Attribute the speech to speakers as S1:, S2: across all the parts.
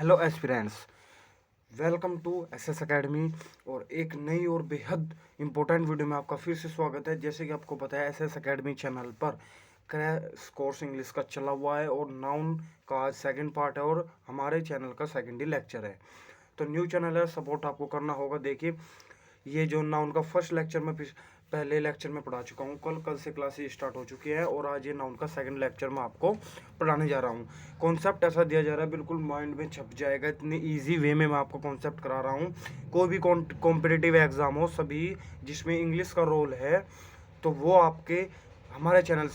S1: Hello aspirants, welcome to SS academy. और एक नई और बेहद इंपॉर्टेंट वीडियो में आपका फिर से स्वागत है। जैसे कि आपको पता है, एसएस एकेडमी चैनल पर क्रैश कोर्स इंग्लिश का चला हुआ है और नाउन का आज सेकंड पार्ट है और हमारे चैनल का सेकंड ही लेक्चर है। तो न्यू चैनल है, सपोर्ट आपको करना होगा। देखिए, ये जो नाउन का फर्स्ट लेक्चर में पहले लेक्चर में पढ़ा चुका हूँ। कल से क्लासेस स्टार्ट हो चुकी है और आज ये नाउन का सेकंड लेक्चर में आपको पढ़ाने जा रहा हूँ। कॉन्सेप्ट ऐसा दिया जा रहा है, बिल्कुल माइंड में छप जाएगा। इतनी इजी वे में मैं आपको कॉन्सेप्ट करा रहा हूँ। कोई भी कॉम्पिटिटिव एग्जाम हो, सभी जिसमें इंग्लिश का रोल है, तो वो आपके हमारे चैनल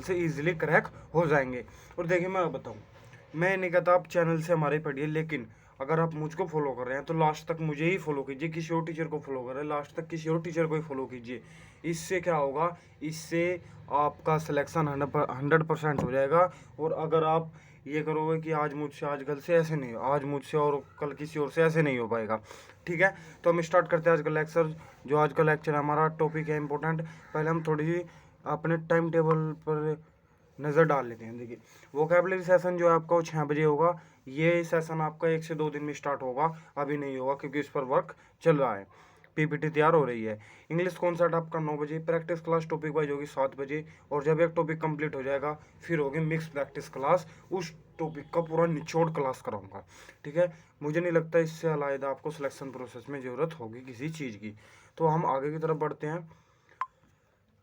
S1: से इजीली क्रैक हो जाएंगे। और देखिए, मैं बताऊँ, मैं नहीं कहता आप चैनल से हमारे पढ़िए, लेकिन अगर आप मुझको फॉलो कर रहे हैं तो लास्ट तक मुझे ही फॉलो कीजिए। किसी और टीचर को फॉलो करें, लास्ट तक किसी और टीचर को ही फॉलो कीजिए। इससे क्या होगा, इससे आपका सिलेक्शन 100% हो जाएगा। और अगर आप ये करोगे कि आज मुझसे, आज कल से ऐसे नहीं, आज मुझसे और कल किसी और से ऐसे नहीं हो पाएगा। ठीक है, तो हम स्टार्ट करते हैं आज का लेक्चर। जो आज का लेक्चर है, हमारा टॉपिक है इंपॉर्टेंट। पहले हम थोड़ी सी अपने टाइम टेबल पर नज़र डाल लेते हैं। देखिए, वोकेबलरी सेशन जो है आपका वो 6 बजे होगा। ये सेशन आपका 1 से 2 दिन में स्टार्ट होगा, अभी नहीं होगा क्योंकि इस पर वर्क चल रहा है, पीपीटी तैयार हो रही है। इंग्लिश कॉन्सर्ट आपका 9 बजे, प्रैक्टिस क्लास टॉपिक वाइज होगी 7 बजे। और जब एक टॉपिक कंप्लीट हो जाएगा फिर होगी मिक्स प्रैक्टिस क्लास, उस टॉपिक का पूरा निचोड़ क्लास कराऊंगा। ठीक है, मुझे नहीं लगता इससे अलग आपको सिलेक्शन प्रोसेस में ज़रूरत होगी किसी चीज़ की। तो हम आगे की तरफ बढ़ते हैं।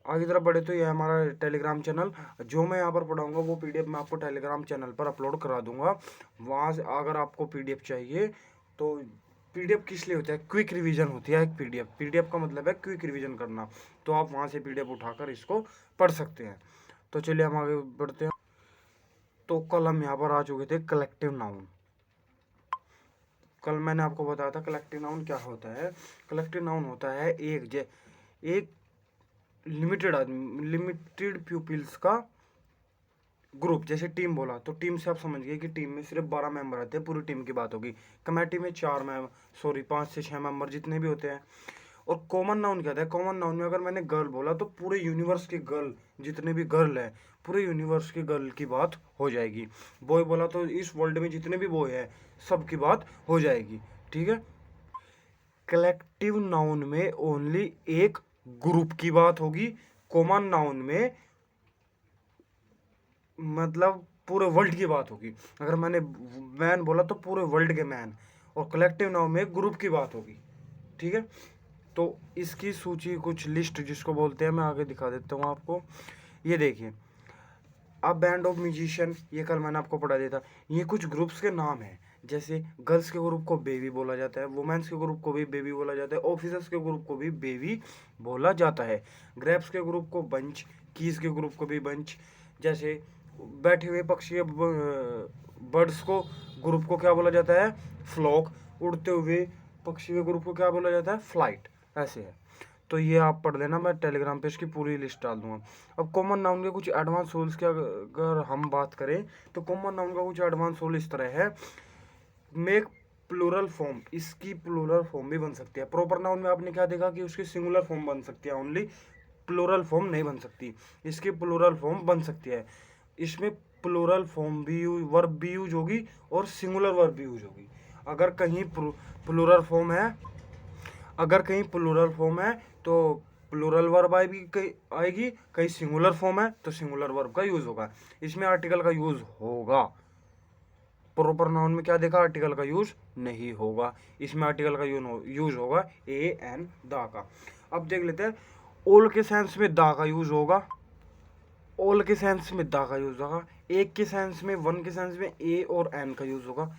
S1: आगे तरफ बढ़े तो ये हमारा टेलीग्राम चैनल, जो मैं यहाँ पर पढ़ाऊंगा वो पीडीएफ मैं आपको टेलीग्राम चैनल पर अपलोड करा दूंगा। वहाँ से अगर आपको पीडीएफ चाहिए तो, पीडीएफ किस लिए होता है, क्विक रिवीजन होती है एक पीडीएफ। पीडीएफ का मतलब है क्विक रिवीजन करना, तो आप वहाँ से पीडीएफ उठाकर इसको पढ़ सकते हैं। तो चलिए हम आगे बढ़ते हैं। तो कल हम यहाँ पर आ चुके थे कलेक्टिव नाउन। कल मैंने आपको बताया था कलेक्टिव नाउन क्या होता है। कलेक्टिव नाउन होता है एक लिमिटेड आदमी, लिमिटेड प्यूपिल्स का ग्रुप। जैसे टीम बोला तो टीम से आप समझ गए कि टीम में सिर्फ 12 मेंबर आते हैं, पूरी टीम की बात होगी। कमेटी में 5 से 6 मेंबर जितने भी होते हैं। और कॉमन नाउन क्या होता है, कॉमन नाउन में अगर मैंने गर्ल बोला तो पूरे यूनिवर्स के गर्ल, जितने भी गर्ल है, पूरे यूनिवर्स के गर्ल की बात हो जाएगी। बॉय बोला तो इस वर्ल्ड में जितने भी बॉय है सबकी बात हो जाएगी। ठीक है, कलेक्टिव नाउन में ओनली एक ग्रुप की बात होगी। कॉमन नाउन में मतलब पूरे वर्ल्ड की बात होगी। अगर मैंने मैन बोला तो पूरे वर्ल्ड के मैन, और कलेक्टिव नाउन में ग्रुप की बात होगी। ठीक है, तो इसकी सूची, कुछ लिस्ट जिसको बोलते हैं, मैं आगे दिखा देता हूँ आपको। ये देखिए, अब बैंड ऑफ म्यूजिशियन, ये कल मैंने आपको पढ़ा दिया था। ये कुछ ग्रुप्स के नाम हैं। जैसे गर्ल्स के ग्रुप को बेबी बोला जाता है, वुमेन्स के ग्रुप को भी बेबी बोला जाता है, ऑफिसर्स के ग्रुप को भी बेबी बोला जाता है। ग्रेप्स के ग्रुप को बंच, कीज के ग्रुप को भी बंच। जैसे बैठे हुए पक्षी बर्ड्स को ग्रुप को क्या बोला जाता है, फ्लॉक। उड़ते हुए पक्षी के ग्रुप को क्या बोला जाता है, फ्लाइट। ऐसे है, तो ये आप पढ़ लेना, मैं टेलीग्राम पे इसकी पूरी लिस्ट डाल दूंगा। अब कॉमन नाउन के कुछ एडवांस रूल्स की अगर हम बात करें तो कॉमन नाउन का कुछ एडवांस रूल इस तरह है। मेक प्लूरल फॉर्म, इसकी प्लूरल फॉर्म भी बन सकती है। प्रॉपर नाउन में आपने क्या देखा कि उसकी सिंगुलर फॉर्म बन सकती है ओनली, प्लूरल फॉर्म नहीं बन सकती। इसकी प्लूरल फॉर्म बन सकती है। इसमें प्लूरल फॉर्म भी वर्ब भी यूज होगी और सिंगुलर वर्ब भी यूज होगी। अगर कहीं प्लूरल फॉर्म है, अगर कहीं प्लूरल फॉर्म है तो प्लूरल वर्ब आएगी, कहीं सिंगुलर फॉर्म है तो सिंगुलर वर्ब का यूज होगा। इसमें आर्टिकल का यूज होगा। प्रॉपर नाउन में क्या देखा, आर्टिकल का यूज नहीं होगा। इसमें आर्टिकल का यूज होगा ए एन दा का। अब देख लेते हैं, ऑल के सेंस में दा का यूज होगा, ऑल के सेंस में दा का यूज होगा। एक के सेंस में, वन के सेंस में ए और एन का यूज होगा।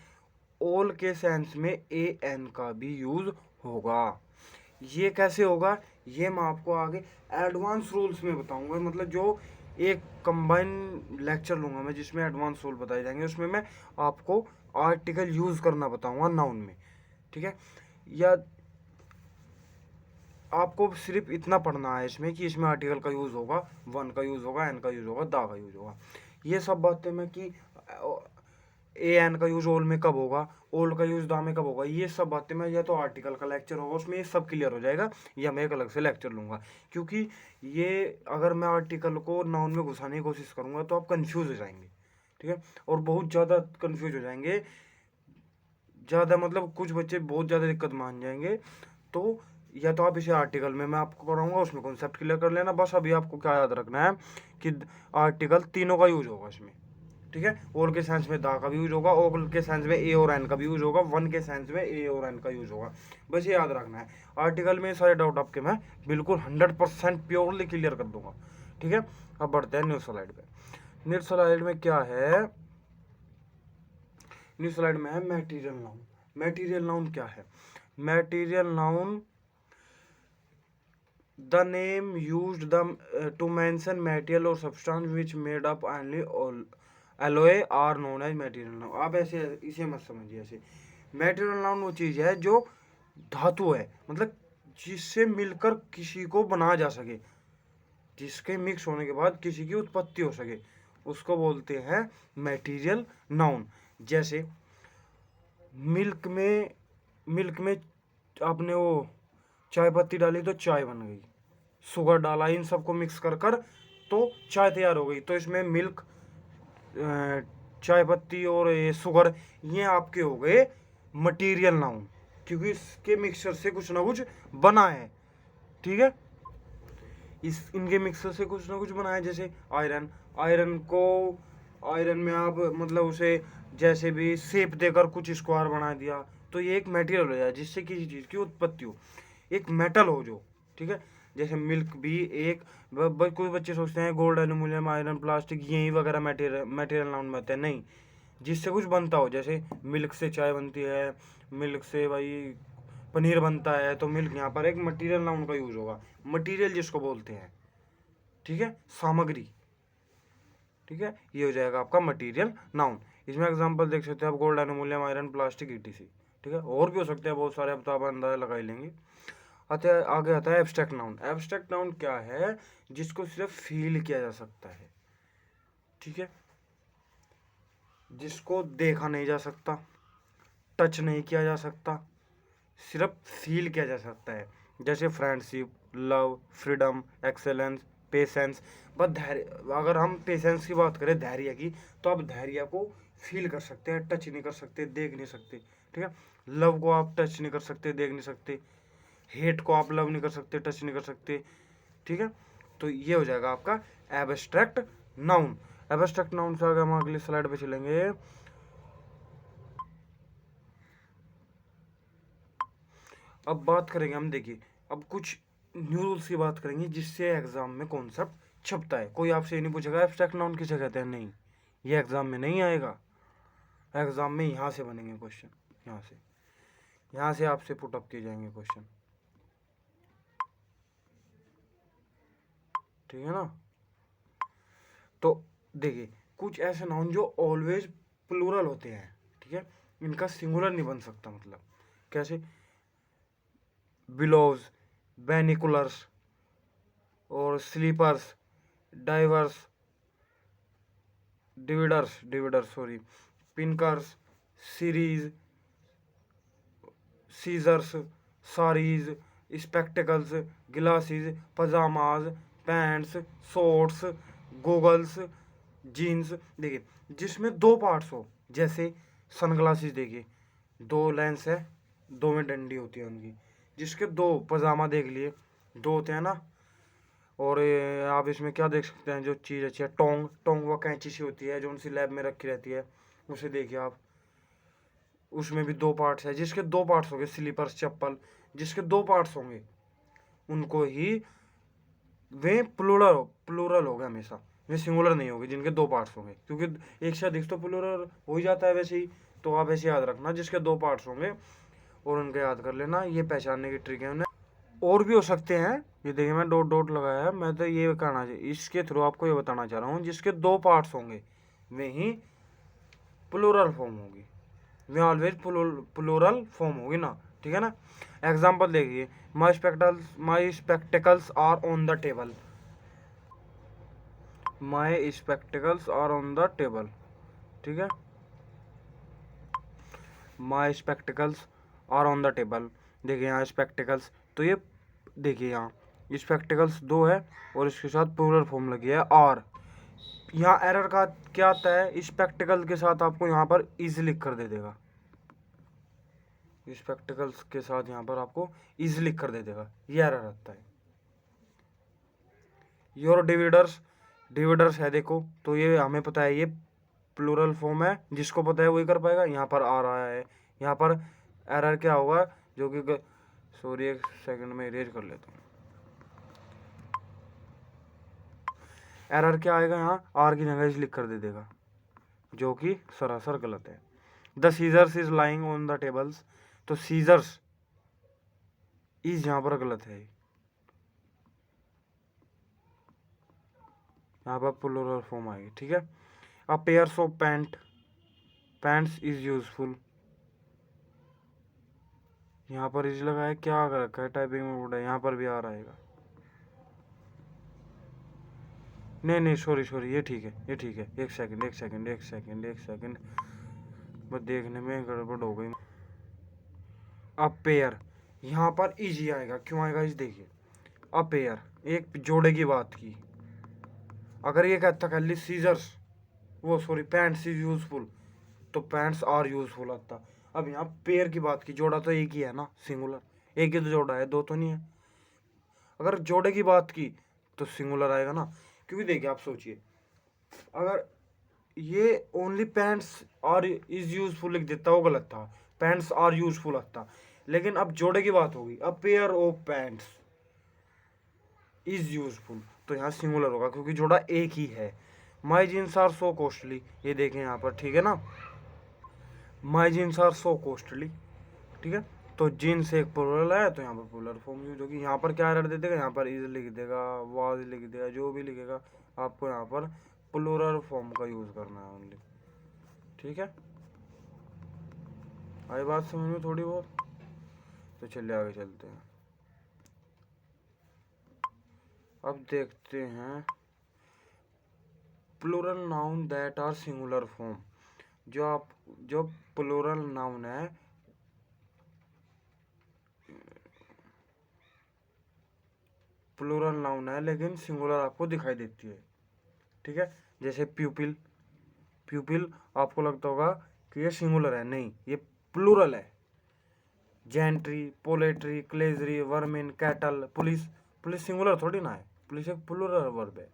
S1: ऑल के सेंस में ए एन का भी यूज होगा। ये कैसे होगा, ये मैं आपको आगे एडवांस रूल्स में बताऊंगा। मतलब जो एक कंबाइन लेक्चर लूंगा मैं जिसमें एडवांस रूल बताए जाएंगे, उसमें मैं आपको आर्टिकल यूज करना बताऊंगा नाउन में। ठीक है, या आपको सिर्फ इतना पढ़ना है इसमें कि इसमें आर्टिकल का यूज होगा, वन का यूज होगा, एन का यूज होगा, दा का यूज होगा। ये सब बातें मैं कि ए एन का यूज ओल में कब होगा, ओल का यूज दा में कब होगा, ये सब बातें मैं, या तो आर्टिकल का लेक्चर होगा उसमें ये सब क्लियर हो जाएगा, या मैं एक अलग से लेक्चर लूंगा। क्योंकि ये अगर मैं आर्टिकल को नाउन में घुसाने की कोशिश करूंगा तो आप कंफ्यूज हो जाएंगे। ठीक है। और बहुत ज़्यादा कंफ्यूज हो जाएंगे, ज़्यादा मतलब कुछ बच्चे बहुत ज़्यादा दिक्कत मान जाएंगे। तो या तो आप इसे आर्टिकल में मैं आपको कराऊंगा, उसमें कॉन्सेप्ट क्लियर कर लेना। बस अभी आपको क्या याद रखना है कि आर्टिकल तीनों का यूज होगा इसमें, ठीक है। ऑल के सेंस में दा का भी यूज होगा, ऑल के सेंस में ए और एन का भी यूज होगा, वन के सेंस में ए और एन का यूज होगा। बस ये याद रखना है। आर्टिकल में सारे डाउट आपके मैं बिल्कुल 100% प्योरली क्लियर कर दूंगा, ठीक है। अब बढ़ते हैं न्यू स्लाइड पे। न्यू स्लाइड में क्या है, न्यू स्लाइड में है मैटेरियल नाउन। मैटेरियल नाउन क्या है? Material noun the name used to mention material or substance which made up only alloy are known as material noun। आप ऐसे इसे मत समझिए ऐसे। मैटेरियल नाउन वो चीज है जो धातु है, मतलब जिससे मिलकर किसी को बनाया जा सके, जिसके मिक्स होने के बाद किसी की उत्पत्ति हो सके, उसको बोलते हैं मैटेरियल नाउन। जैसे मिल्क में आपने वो चाय पत्ती डाली तो चाय बन गई, शुगर डाला, इन सबको मिक्स कर कर तो चाय तैयार हो गई। तो इसमें मिल्क, चाय पत्ती और ये शुगर, ये आपके हो गए मटेरियल नाउन, क्योंकि इसके मिक्सचर से कुछ ना कुछ बना है, ठीक है। इनके मिक्सर से कुछ ना कुछ बना है। जैसे आयरन में आप मतलब उसे जैसे भी शेप देकर कुछ स्क्वायर बना दिया, तो ये एक मटेरियल हो जाए जिससे किसी चीज़ की उत्पत्ति हो, एक मेटल हो जो, ठीक है। जैसे मिल्क भी एक कोई बच्चे सोचते हैं गोल्ड, एल्यूमिनियम, आयरन, प्लास्टिक यही वगैरह मटेरियल नाउन में आते हैं, नहीं। जिससे कुछ बनता हो, जैसे मिल्क से चाय बनती है, मिल्क से भाई पनीर बनता है, तो मिल्क यहाँ पर एक मटेरियल नाउन का यूज होगा। मटेरियल जिसको बोलते हैं, ठीक है, सामग्री, ठीक है, ये हो जाएगा आपका मटेरियल नाउन। इसमें एग्जांपल देख सकते हैं आप, gold, aluminium, iron, plastic, etc, ठीक है। और भी हो सकते हैं बहुत सारे, अब तो आप अंदाजा लगा ही लेंगे। आगे आता है एब्स्ट्रैक्ट नाउन। एब्स्ट्रैक्ट नाउन क्या है? जिसको सिर्फ फील किया जा सकता है, ठीक है, जिसको देखा नहीं जा सकता, टच नहीं किया जा सकता, सिर्फ फील किया जा सकता है। जैसे friendship, love, freedom, excellence, patience. बस धैर्य, अगर हम पेशेंस की बात करें, धैर्य की, तो आप धैर्य को फील कर सकते हैं, टच नहीं कर सकते, देख नहीं सकते, ठीक है। लव को आप टच नहीं कर सकते, देख नहीं सकते, हेट को आप लव नहीं कर सकते, टच नहीं कर सकते, ठीक है। तो ये हो जाएगा आपका एब्स्ट्रैक्ट नाउन। एब्स्ट्रैक्ट नाउन से आगे हम अगली स्लाइड पे चलेंगे। अब बात करेंगे हम, देखिए अब कुछ न्यू रूल्स की बात करेंगे जिससे एग्जाम में कॉन्सेप्ट छपता है। कोई आपसे ये नहीं पूछेगा एब्स्ट्रैक्ट नाउन किसे कहते हैं, नहीं, ये एग्जाम में नहीं आएगा। एग्जाम में यहाँ से बनेंगे क्वेश्चन, यहाँ से आपसे पुटअप किए जाएंगे क्वेश्चन, ठीक है ना। तो देखिए कुछ ऐसे नाउन जो ऑलवेज प्लूरल होते हैं, ठीक है, इनका सिंगुलर नहीं बन सकता। मतलब कैसे? बिलोज, बैनिकुलर्स और slippers, divers, dividers sorry, pincers, series, scissors, shears, spectacles, glasses, pyjamas, pants, shorts, goggles, jeans. देखिए जिसमें दो पार्ट्स हो, जैसे सनग्लासेस, देखिए दो लेंस है, दो में डंडी होती है उनकी, जिसके दो, पजामा देख लिए दो होते हैं ना। और आप इसमें क्या देख सकते हैं जो चीज़ अच्छी है, टोंग वो कैंची सी होती है जो उनसी लैब में रखी रहती है, उसे देखिए आप, उसमें भी दो पार्ट्स है। जिसके दो पार्ट्स होंगे, स्लीपर्स, चप्पल, जिसके दो पार्ट्स होंगे उनको ही वे प्लूरल होगा हमेशा, वे सिंगुलर नहीं होगी जिनके दो पार्ट्स होंगे, क्योंकि एक से अधिक तो प्लूरल हो ही जाता है वैसे ही। तो आप ऐसे याद रखना जिसके दो पार्ट्स होंगे, और उनके याद कर लेना, ये पहचानने की ट्रिक है उन्हें। और भी हो सकते हैं, ये देखिए मैं डॉट डॉट लगाया है, मैं तो ये कहना चाहिए इसके थ्रू आपको ये बताना चाह रहा हूँ, जिसके दो पार्ट्स होंगे वे ही प्लूरल फॉर्म होगी, वे ऑलवेज प्लूरल फॉर्म होगी ना, ठीक है ना। एग्जाम्पल देखिए, my spectacles are on the table, my spectacles are on the table, ठीक है, my spectacles are on the table. देखिए यहाँ स्पेक्टिकल्स, तो ये देखिए यहाँ स्पेक्टिकल्स दो है और इसके साथ प्लूरल फॉर्म लगी है आर, यहाँ एरर का क्या आता है, स्पेक्टिकल के साथ आपको यहाँ पर इजी लिख कर दे देगा, स्पेक्टिकल्स के साथ यहाँ पर आपको इजी लिख कर दे देगा, ये एरर आता है। योर डिविडर्स है देखो, तो ये हमें पता है ये प्लूरल फॉर्म है, जिसको पता है वही कर पाएगा। यहाँ पर आ रहा है, यहाँ पर एरर क्या होगा, जो कि सॉरी एक सेकंड में इरेज कर लेता हूँ। एरर क्या आएगा, यहाँ आर की जगह इज लिख कर दे देगा, जो कि सरासर गलत है। The scissors is lying on the tables, तो सीजर्स इज यहाँ पर गलत है, यहाँ पर प्लूरल फॉर्म आएगी, ठीक है। A pairs of pants is useful, यहाँ पर इज लगा है, क्या कर रखा है टाइपिंग में बोर्ड है, यहाँ पर भी आ रहेगा। नहीं सॉरी ये ठीक है, ये ठीक है। एक सेकंड बस देखने में गड़बड़ हो गई। अब पेयर यहाँ पर इजी आएगा, क्यों आएगा इस देखिए। अब पेयर एक जोड़े की बात की, अगर ये कहता खाली सीजर्स वो सॉरी पैंट्स इज यूजफुल, तो पैंट्स आर यूजफुल आता। अब यहाँ पेयर की बात की, जोड़ा तो एक ही है ना, सिंगुलर, एक ही तो जोड़ा है, दो तो नहीं है। अगर जोड़े की बात की तो सिंगुलर आएगा ना, क्योंकि देखिए आप सोचिए, अगर ये only pants are is useful लिख देता वो गलत था, पैंट्स आर यूजफुल आता। लेकिन अब जोड़े की बात होगी, अब pair of pants is useful, तो यहाँ सिंगुलर होगा क्योंकि जोड़ा एक ही है। माई जीन्स आर सो कॉस्टली, ये देखें यहाँ पर, ठीक है ना, माई जीन्स आर सो कॉस्टली, ठीक है। तो जीन्स एक प्लूरल है, तो यहाँ पर प्लूरल फॉर्म यूज होगी। यहाँ पर क्या एरर दे देगा, यहाँ पर इज लिख देगा, वाज लिख देगा, जो भी लिखेगा आपको यहाँ पर प्लूरल फॉर्म का यूज करना है ओनली, ठीक है। आई बात समझ में थोड़ी बहुत, तो चलिए आगे चलते हैं। अब देखते हैं plural noun that are singular form, जो प्लूरल नाउन है, प्लूरल नाउन है लेकिन सिंगुलर आपको दिखाई देती है, ठीक है। जैसे प्यूपिल आपको लगता होगा कि ये सिंगुलर है, नहीं ये प्लूरल है। Gentry, poultry, clergy, vermin, cattle, police singular थोड़ी ना है, पुलिस एक प्लूरल वर्ब है,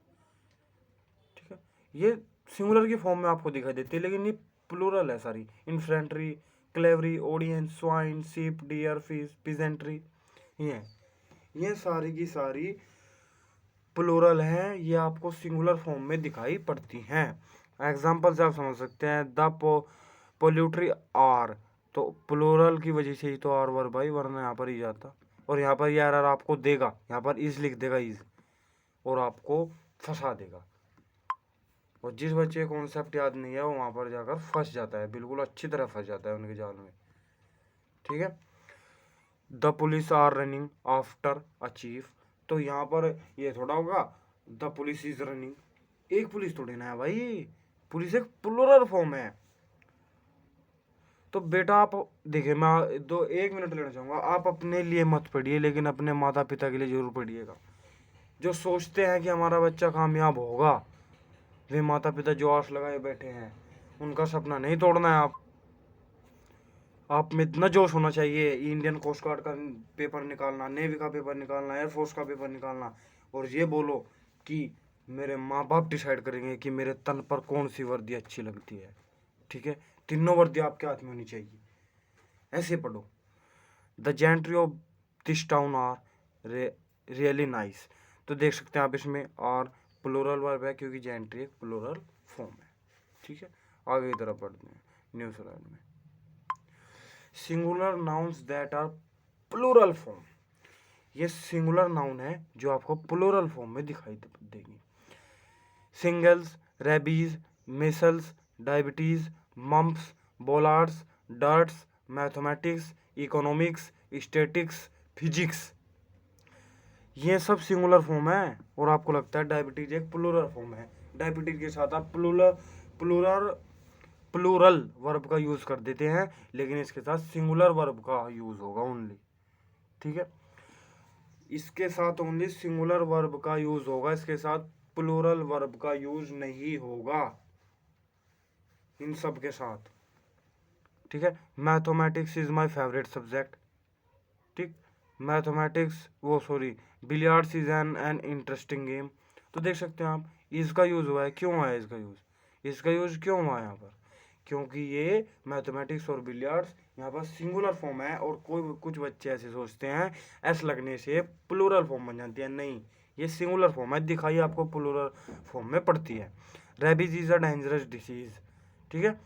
S1: ठीक है। ये सिंगुलर की फॉर्म में आपको दिखाई देती है, लेकिन ये प्लूरल है सारी। इन्फेंट्री, क्लेवरी, ऑडियंस, स्वाइन, सीप, डियर, फिश, पिजेंट्री, ये सारी की सारी प्लूरल हैं, ये आपको सिंगुलर फॉर्म में दिखाई पड़ती हैं। एग्जाम्पल से आप समझ सकते हैं, द पोल्यूट्री आर, तो प्लूरल की वजह से ही तो आर वर्ब भाई, वरना यहाँ पर ही जाता। और यहाँ पर ये एरर आपको देगा, यहाँ पर इज लिख देगा इज, और आपको फंसा देगा। और जिस बच्चे को कॉन्सेप्ट याद नहीं है वो वहाँ पर जाकर फंस जाता है, बिल्कुल अच्छी तरह फंस जाता है उनके जाल में, ठीक है। The police are running after a chief, तो यहाँ पर ये थोड़ा होगा द पुलिस इज रनिंग, एक पुलिस थोड़ी ना है भाई, पुलिस एक प्लूरल फॉर्म है। तो बेटा आप देखिए, मैं एक मिनट लेना चाहूँगा, आप अपने लिए मत पढ़िए, लेकिन अपने माता पिता के लिए जरूर पढ़िएगा। जो सोचते हैं कि हमारा बच्चा कामयाब होगा, वे माता पिता जो आस लगाए बैठे हैं, उनका सपना नहीं तोड़ना है। आप में इतना जोश होना चाहिए, इंडियन कोस्ट गार्ड का पेपर निकालना, नेवी का पेपर निकालना, एयरफोर्स का पेपर निकालना, और ये बोलो कि मेरे माँ बाप डिसाइड करेंगे कि मेरे तन पर कौन सी वर्दी अच्छी लगती है, ठीक है। तीनों वर्दी आपके हाथ में होनी चाहिए, ऐसे पढ़ो। The gentry of this town are really nice, तो देख सकते हैं आप इसमें आर प्लूरल वर्ब है, क्योंकि जेंट्री एक प्लूरल फॉर्म है, ठीक है। आगे की तरफ पढ़ते हैं न्यू स्लाइड में। Singular nouns that are plural form, ये सिंगुलर नाउन है जो आपको प्लूरल फॉर्म में दिखाई देंगे। Singles, rabies, measles, diabetes, mumps, bollards, darts, mathematics, economics, statics, physics, ये सब सिंगुलर फॉर्म है। और आपको लगता है डायबिटीज एक प्लूरल फॉर्म है, डायबिटीज के साथ आप प्लूरल वर्ब का यूज कर देते हैं, लेकिन इसके साथ सिंगुलर वर्ब का यूज होगा ओनली, ठीक है। इसके साथ ओनली सिंगुलर वर्ब का यूज होगा, इसके साथ प्लूरल वर्ब का यूज नहीं होगा इन सब के साथ। ठीक है, mathematics is my favourite subject. ठीक, mathematics billiards is an interesting game. तो देख सकते हैं आप, इसका यूज हुआ है। क्यों आया इसका यूज क्यों हुआ है यहाँ पर? क्योंकि ये मैथमेटिक्स और बिलियर्ड्स यहाँ पर सिंगुलर फॉर्म है, और कुछ बच्चे ऐसे सोचते हैं एस लगने से प्लूरल फॉर्म बन जाती है। नहीं, ये सिंगुलर फॉर्म है। दिखाइए आपको प्लूरल फॉर्म में पड़ती है। Rabies is a dangerous disease. ठीक है,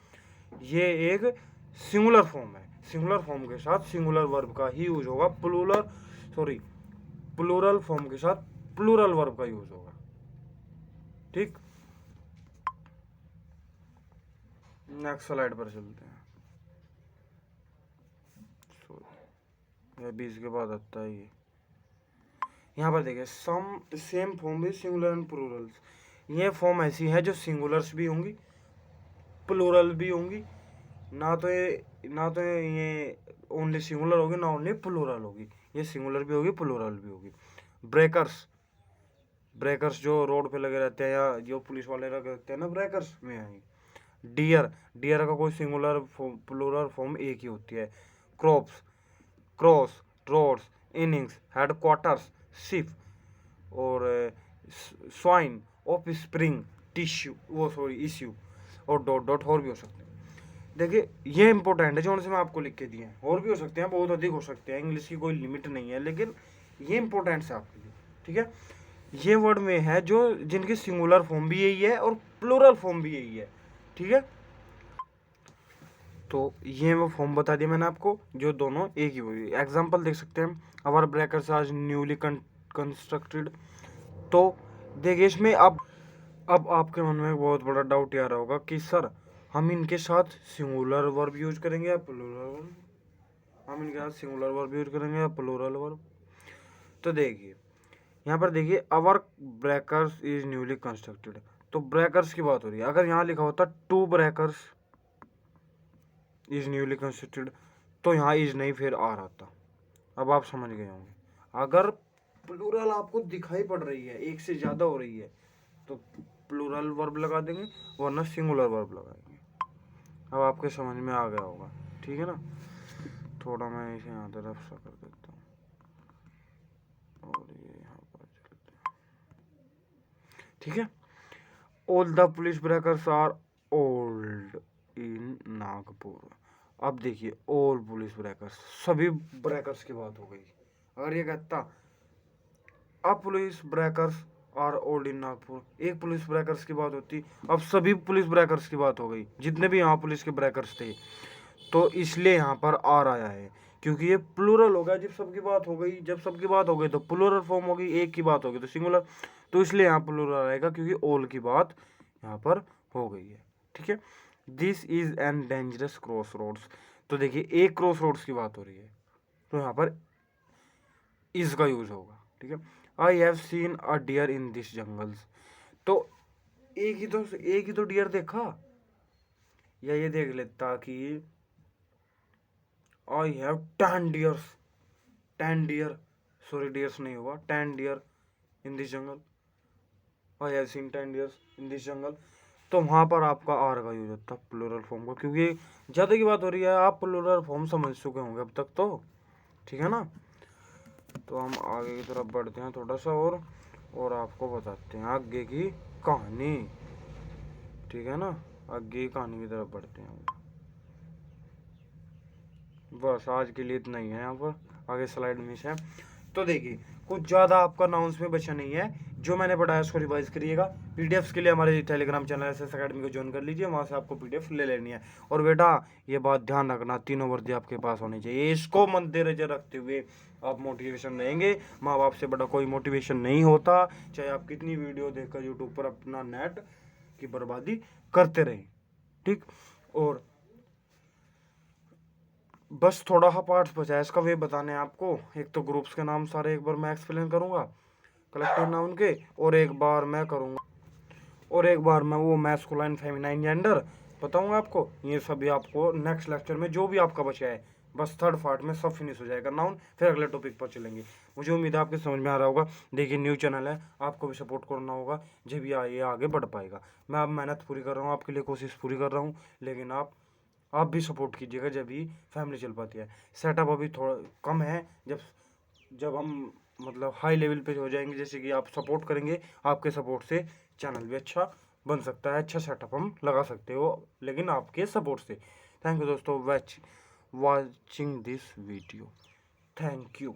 S1: ये एक सिंगुलर फॉर्म है। सिंगुलर फॉर्म के साथ सिंगुलर वर्ब का ही यूज होगा। प्लूरल फॉर्म के साथ प्लूरल वर्ब का यूज होगा। ठीक, नेक्स्ट स्लाइड पर चलते हैं। ये 20 के बाद आता है ये। यहाँ पर देखिए, सम सेम फॉर्म भी सिंगुलर एंड प्लूरल्स। ये फॉर्म ऐसी है जो सिंगुलर्स भी होंगी, प्लूरल भी होंगी। ना तो ये ओनली सिंगुलर होगी, ना ओनली प्लूरल होगी। ये सिंगुलर भी होगी, प्लूरल भी होगी। ब्रेकर्स जो रोड पे लगे रहते हैं, या जो पुलिस वाले लगे रहते हैं ना, ब्रेकर्स में आएंगे। डियर का कोई सिंगुलर प्लूरल फॉर्म एक ही होती है। Cross, roads, innings, headquarters, sheep, और स्वाइन, ऑफ स्प्रिंग, इश्यू, और डॉट और भी हो सकते हैं। देखिए, ये इंपॉर्टेंट है जो उनसे मैं आपको लिख के दिए हैं। और भी हो सकते हैं, बहुत अधिक हो सकते हैं, इंग्लिश की कोई लिमिट नहीं है, लेकिन ये इंपॉर्टेंट है आपके लिए। ठीक है, ये वर्ड में है जो जिनकी सिंगुलर फॉर्म भी यही है और प्लूरल फॉर्म भी यही है। ठीक है, तो ये वो फॉर्म बता दिया मैंने आपको, जो दोनों एक ही हुई। एग्जाम्पल देख सकते हैं, अवर ब्रेकर्स आज न्यूली कंस्ट्रक्टेड। तो देखिए, इसमें अब आपके मन में बहुत बड़ा डाउट आ रहा होगा कि सर, हम इनके साथ सिंगुलर वर्ब यूज करेंगे या प्लूरल वर्ब? हम इनके साथ सिंगुलर वर्ब यूज करेंगे या प्लूरल वर्ब? तो देखिए, यहाँ पर देखिए, our breakers is newly constructed. तो ब्रेकर्स की बात हो रही है। अगर यहाँ लिखा होता two breakers is newly constructed, तो यहाँ इज नहीं, फिर आ रहा था। अब आप समझ गए होंगे। अगर प्लूरल आपको दिखाई पड़ रही है, एक से ज्यादा हो रही है, तो प्लूरल वर्ब लगा देंगे, वरना सिंगुलर वर्ब लगाएंगे। अब आपके समझ में आ गया होगा। ठीक है ना, थोड़ा मैं इसे यहाँ तरफ सा कर देता हूँ, और ये यहाँ पर चलते हैं। ठीक है, all the police breakers are old in Nagpur. अब देखिए, ऑल पुलिस ब्रेकर्स, सभी ब्रेकर्स की बात हो गई। अगर ये कहता अब police breakers are old in Nagpur, एक पुलिस ब्रेकर्स की बात होती, अब सभी पुलिस ब्रेकर्स की बात हो गई, जितने भी यहाँ पुलिस के ब्रेकर्स थे। तो इसलिए यहाँ पर आर आया है, क्योंकि ये प्लूरल हो गया। जब सबकी बात हो गई तो प्लूरल फॉर्म होगी, एक की बात होगी तो सिंगुलर। तो इसलिए यहाँ प्लूरल आएगा, क्योंकि ऑल की बात यहाँ पर हो गई है। ठीक है, this is an dangerous cross roads. तो देखिए, एक क्रॉस रोड्स की बात हो रही है, तो यहाँ पर इज का यूज होगा। ठीक है, I have seen a deer in this jungles. तो एक ही तो डियर देखा, या ये देख लेता कि I have 10 deer, sorry deers नहीं होगा, 10 deer in this jungle. I have seen 10 deers in this jungle. तो वहां पर आपका आर का यूज होता है प्लूरल फॉर्म का, क्योंकि ज्यादा की बात हो रही है। आप प्लूरल फॉर्म समझ चुके होंगे अब तक तो। ठीक है ना, तो हम आगे की तरफ बढ़ते हैं थोड़ा सा, और आपको बताते हैं आगे की कहानी। ठीक है ना, आगे की कहानी की तरफ बढ़ते हैं। बस आज के लिए इतना ही है, यहाँ पर आगे स्लाइड में से। तो देखिए, कुछ ज़्यादा आपका नाउंस में बचा नहीं है। जो मैंने पढ़ाया उसको रिवाइज करिएगा। पीडीएफ्स के लिए हमारे टेलीग्राम चैनल एसएस अकेडमी को ज्वाइन कर लीजिए, वहाँ से आपको पीडीएफ ले लेनी है। और बेटा, ये बात ध्यान रखना, तीनों वर्दी आपके पास होनी चाहिए। इसको मद्देनजर रखते हुए आप मोटिवेशन रहेंगे। माँ बाप से बड़ा कोई मोटिवेशन नहीं होता, चाहे आप कितनी वीडियो देखकर यूट्यूब पर अपना नेट की बर्बादी करते रहें। ठीक, और बस थोड़ा सा पार्ट्स बचा है इसका, वे बताने आपको। एक तो ग्रुप्स के नाम सारे एक बार मैं एक्सप्लेन करूंगा, कलेक्टिव नाउन के, और एक बार मैं वो मैस्कुलाइन फेमिनाइन जेंडर बताऊंगा आपको। ये सभी आपको नेक्स्ट लेक्चर में, जो भी आपका बचा है, बस थर्ड पार्ट में सब फिनिश हो जाएगा नाउन, फिर अगले टॉपिक पर चलेंगे। मुझे उम्मीद है आपके समझ में आ रहा होगा। देखिए न्यू चैनल है, आपको भी सपोर्ट करना होगा, जब ये आगे बढ़ पाएगा। मैं अब मेहनत पूरी कर रहा हूँ, आपके लिए कोशिश पूरी कर रहा हूँ, लेकिन आप भी सपोर्ट कीजिएगा, जब भी फैमिली चल पाती है। सेटअप अभी थोड़ा कम है, जब हम मतलब हाई लेवल पे हो जाएंगे, जैसे कि आप सपोर्ट करेंगे, आपके सपोर्ट से चैनल भी अच्छा बन सकता है, अच्छा सेटअप हम लगा सकते हो, लेकिन आपके सपोर्ट से। थैंक यू दोस्तों watching this video. Thank you.